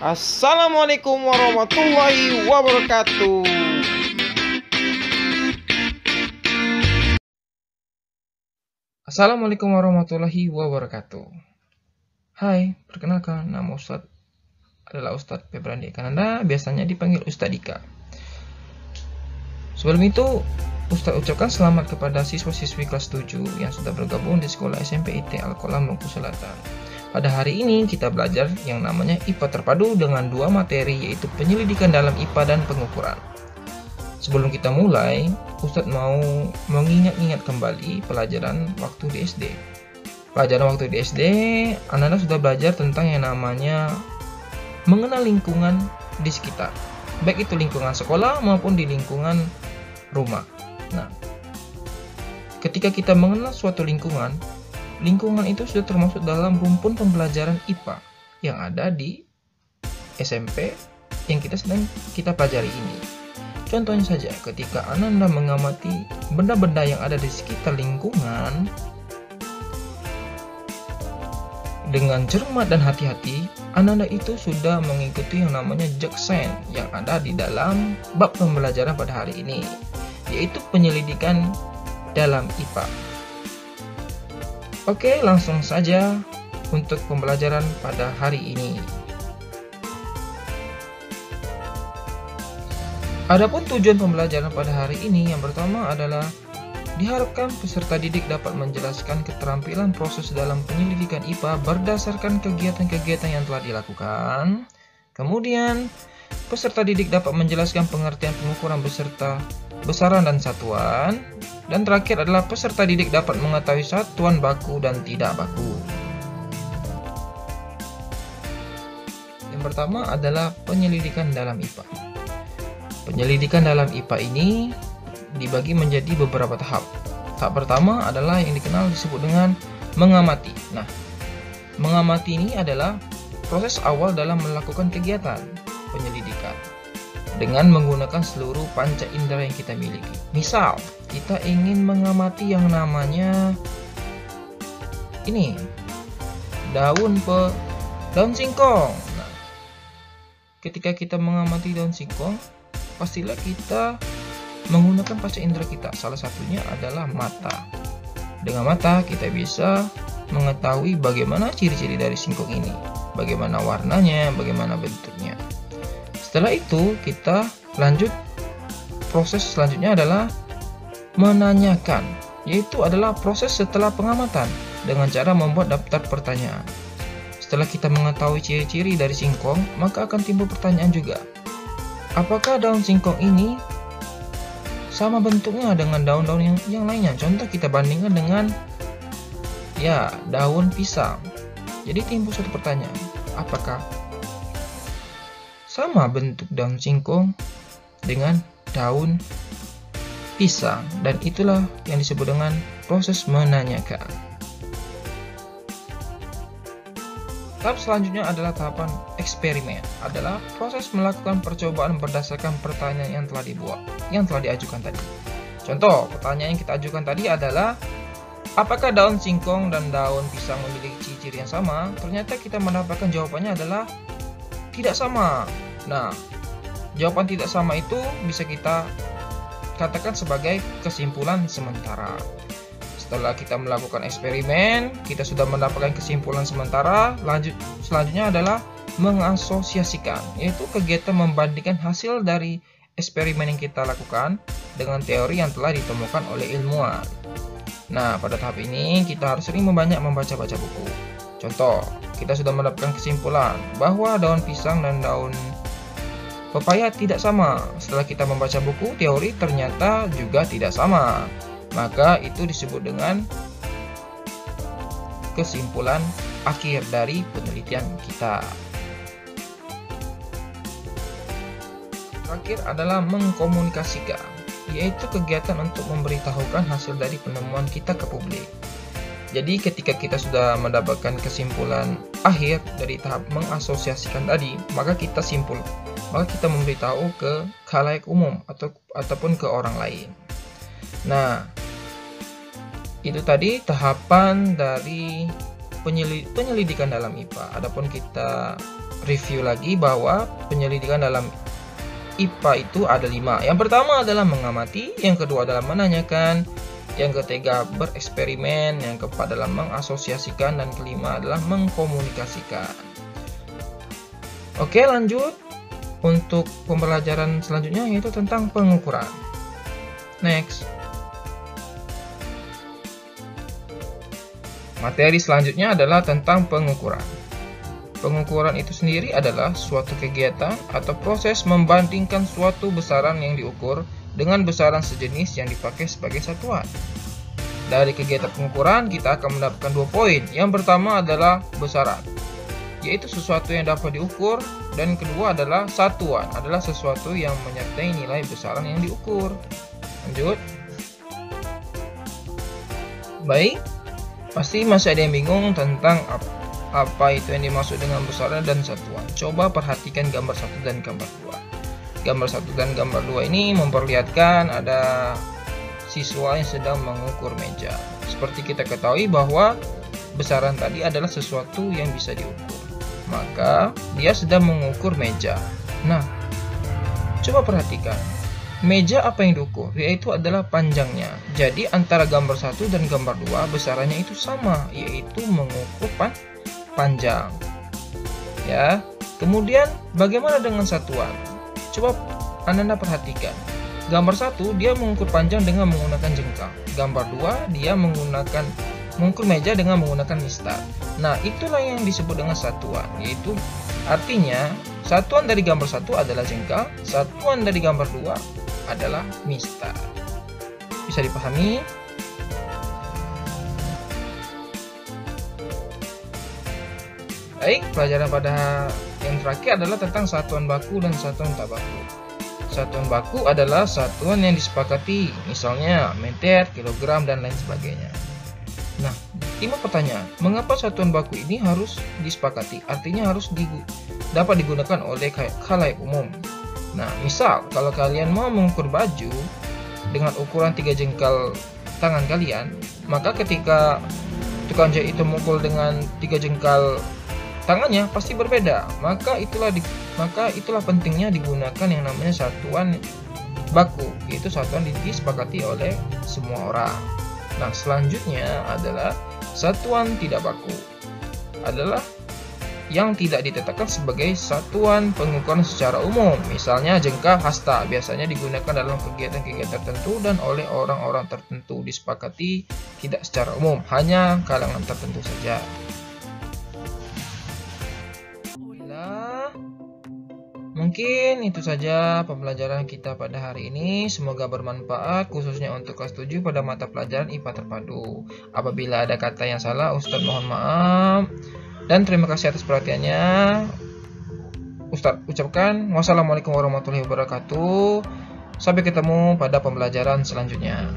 Assalamualaikum warahmatullahi wabarakatuh. Assalamualaikum warahmatullahi wabarakatuh. Hai, perkenalkan, nama Ustadz adalah Ustadz Febrandi Kananda, biasanya dipanggil Ustadz Dika. Sebelum itu, Ustadz ucapkan selamat kepada siswa-siswi kelas 7 yang sudah bergabung di sekolah SMP IT Al-Kolam Bengkulu Selatan. Pada hari ini kita belajar yang namanya IPA terpadu dengan dua materi, yaitu penyelidikan dalam IPA dan pengukuran. Sebelum kita mulai, Ustadz mau mengingat-ingat kembali pelajaran waktu di SD. Pelajaran waktu di SD, anak-anak sudah belajar tentang yang namanya mengenal lingkungan di sekitar, baik itu lingkungan sekolah maupun di lingkungan rumah. Nah, ketika kita mengenal suatu lingkungan itu sudah termasuk dalam rumpun pembelajaran IPA yang ada di SMP yang sedang kita pelajari ini. Contohnya saja, ketika Anda mengamati benda-benda yang ada di sekitar lingkungan dengan cermat dan hati-hati, Anda itu sudah mengikuti yang namanya jaksen yang ada di dalam bab pembelajaran pada hari ini, yaitu penyelidikan dalam IPA. Oke, langsung saja untuk pembelajaran pada hari ini. Adapun tujuan pembelajaran pada hari ini, yang pertama adalah diharapkan peserta didik dapat menjelaskan keterampilan proses dalam penyelidikan IPA berdasarkan kegiatan-kegiatan yang telah dilakukan. Kemudian, peserta didik dapat menjelaskan pengertian pengukuran beserta besaran dan satuan. Dan terakhir adalah peserta didik dapat mengetahui satuan baku dan tidak baku. Yang pertama adalah penyelidikan dalam IPA. Penyelidikan dalam IPA ini dibagi menjadi beberapa tahap. Tahap pertama adalah yang disebut dengan mengamati. Nah, mengamati ini adalah proses awal dalam melakukan kegiatan penyelidikan dengan menggunakan seluruh panca indera yang kita miliki. Misal, kita ingin mengamati yang namanya daun singkong. Nah, ketika kita mengamati daun singkong, pastilah kita menggunakan panca indera kita. Salah satunya adalah mata. Dengan mata kita bisa mengetahui bagaimana ciri-ciri dari singkong ini, bagaimana warnanya, bagaimana bentuknya. Setelah itu kita lanjut, proses selanjutnya adalah menanyakan, yaitu adalah proses setelah pengamatan dengan cara membuat daftar pertanyaan. Setelah kita mengetahui ciri-ciri dari singkong, maka akan timbul pertanyaan juga. Apakah daun singkong ini sama bentuknya dengan daun-daun yang lainnya? Contoh kita bandingkan dengan daun pisang. Jadi timbul suatu pertanyaan, apakah sama bentuk daun singkong dengan daun pisang? Dan itulah yang disebut dengan proses menanyakan. Tahap selanjutnya adalah tahapan eksperimen, adalah proses melakukan percobaan berdasarkan pertanyaan yang telah diajukan tadi. Contoh pertanyaan yang kita ajukan tadi adalah, apakah daun singkong dan daun pisang memiliki ciri-ciri yang sama? Ternyata kita mendapatkan jawabannya adalah tidak sama. Nah, jawaban tidak sama itu bisa kita katakan sebagai kesimpulan sementara. Setelah kita melakukan eksperimen, kita sudah mendapatkan kesimpulan sementara. Selanjutnya adalah mengasosiasikan, yaitu kegiatan membandingkan hasil dari eksperimen yang kita lakukan dengan teori yang telah ditemukan oleh ilmuwan. Nah, pada tahap ini kita harus sering banyak membaca-baca buku. Contoh, kita sudah mendapatkan kesimpulan bahwa daun pisang dan daun pepaya tidak sama. Setelah kita membaca buku teori, ternyata juga tidak sama. Maka itu disebut dengan kesimpulan akhir dari penelitian kita. Terakhir adalah mengkomunikasikan, yaitu kegiatan untuk memberitahukan hasil dari penemuan kita ke publik. Jadi ketika kita sudah mendapatkan kesimpulan akhir dari tahap mengasosiasikan tadi, maka kita memberitahu ke khalayak umum ataupun ke orang lain. Nah, itu tadi tahapan dari penyelidikan dalam IPA. Adapun kita review lagi bahwa penyelidikan dalam IPA itu ada 5. Yang pertama adalah mengamati, yang kedua adalah menanyakan, yang ketiga bereksperimen, yang keempat adalah mengasosiasikan, dan kelima adalah mengkomunikasikan. Oke, lanjut untuk pembelajaran selanjutnya, yaitu tentang pengukuran. Next. Materi selanjutnya adalah tentang pengukuran. Pengukuran itu sendiri adalah suatu kegiatan atau proses membandingkan suatu besaran yang diukur dengan besaran sejenis yang dipakai sebagai satuan. Dari kegiatan pengukuran kita akan mendapatkan 2 poin. Yang pertama adalah besaran, yaitu sesuatu yang dapat diukur, dan kedua adalah satuan, adalah sesuatu yang menyertai nilai besaran yang diukur. Lanjut. Baik, pasti masih ada yang bingung tentang apa itu yang dimaksud dengan besaran dan satuan. Coba perhatikan gambar 1 dan gambar 2. Gambar 1 dan gambar 2 ini memperlihatkan ada siswa yang sedang mengukur meja. Seperti kita ketahui bahwa besaran tadi adalah sesuatu yang bisa diukur, maka dia sedang mengukur meja. Nah, coba perhatikan, meja apa yang diukur? Yaitu adalah panjangnya. Jadi antara gambar 1 dan gambar 2 besarannya itu sama, yaitu mengukur panjang. Ya. Kemudian bagaimana dengan satuan? Coba Anda perhatikan. Gambar 1 dia mengukur panjang dengan menggunakan jengkal. Gambar 2 dia mengukur meja dengan menggunakan mistar. Nah, itulah yang disebut dengan satuan, yaitu artinya satuan dari gambar 1 adalah jengkal, satuan dari gambar 2 adalah mistar. Bisa dipahami? Baik, pelajaran pada yang terakhir adalah tentang satuan baku dan satuan tak baku. Satuan baku adalah satuan yang disepakati, misalnya meter, kilogram, dan lain sebagainya. Nah, timbul pertanyaan, mengapa satuan baku ini harus disepakati? Artinya harus dapat digunakan oleh khalayak umum. Nah, misal kalau kalian mau mengukur baju dengan ukuran 3 jengkal tangan kalian, maka ketika tukang jahit itu memukul dengan 3 jengkal tangannya pasti berbeda. Maka itulah pentingnya digunakan yang namanya satuan baku, yaitu satuan disepakati oleh semua orang. Nah, selanjutnya adalah satuan tidak baku, adalah yang tidak ditetapkan sebagai satuan pengukuran secara umum. Misalnya jengkal hasta biasanya digunakan dalam kegiatan-kegiatan tertentu dan oleh orang-orang tertentu, disepakati tidak secara umum, hanya kalangan tertentu saja. Mungkin itu saja pembelajaran kita pada hari ini. Semoga bermanfaat, khususnya untuk kelas 7 pada mata pelajaran IPA terpadu. Apabila ada kata yang salah, Ustadz mohon maaf. Dan terima kasih atas perhatiannya. Ustadz ucapkan wassalamualaikum warahmatullahi wabarakatuh. Sampai ketemu pada pembelajaran selanjutnya.